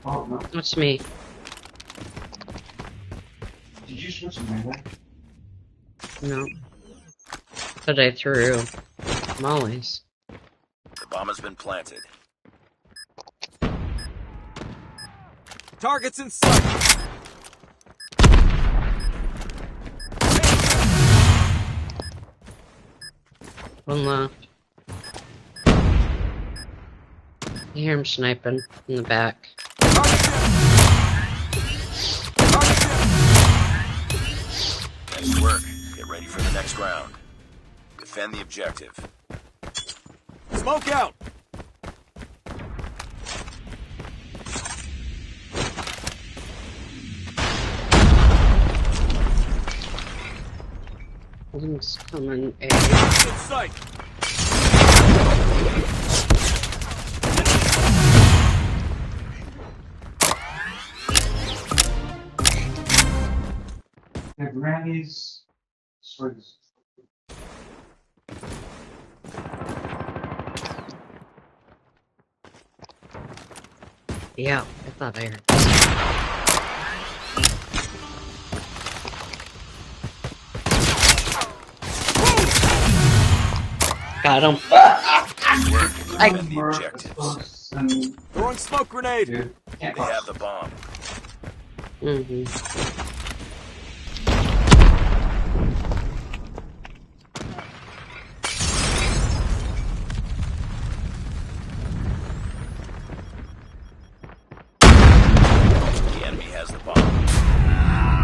Oh, no. What's me? Did you switch to melee? No. But I threw mollies. The bomb has been planted. Targets in sight. One left. You hear him sniping in the back. Targets in. Targets in. Nice work. Get ready for the next round. Defend the objective. Smoke out. One's coming A. Targets in sight. The granny's swords. Yeah, I thought I heard. Got him. Defend the objectives. And Throwing smoke grenade. dude, can't They have cross. the bomb. Mm-hmm. The enemy has the bomb.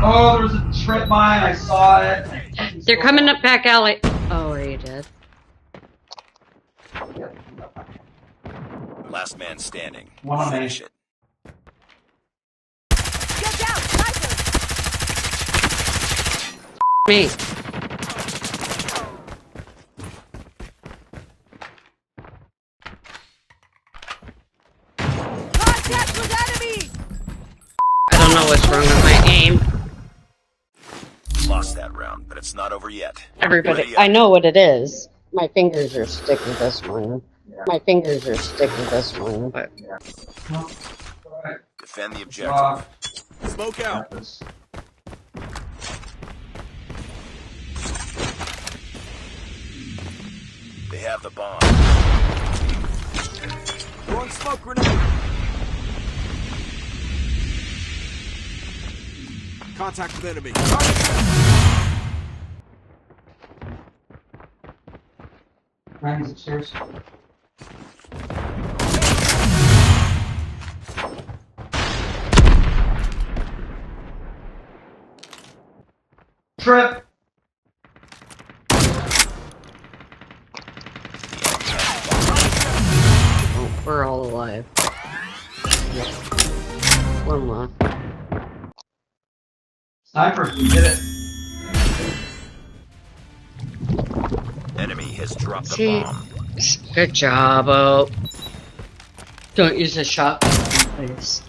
Oh, there was a trip mine. I saw it. They're coming up back alley. Oh, are you dead? Last man standing. One on Finish A. it. Get down, sniper! Me. Contact with enemy! I don't know what's wrong with my aim. Lost that round, but it's not over yet. Everybody, Ready I up. know what it is. My fingers are stick with this one. My fingers are stick with this one. But Defend the objective. Smoke out. They have the bomb. Throwing smoke grenade. Contact with enemy. Targets in. Granny's upstairs. Trip. oh, we're all alive. One left. Sniper, you did it. Enemy has dropped the See? bomb. Good job, oh. Don't use a shotgun, please.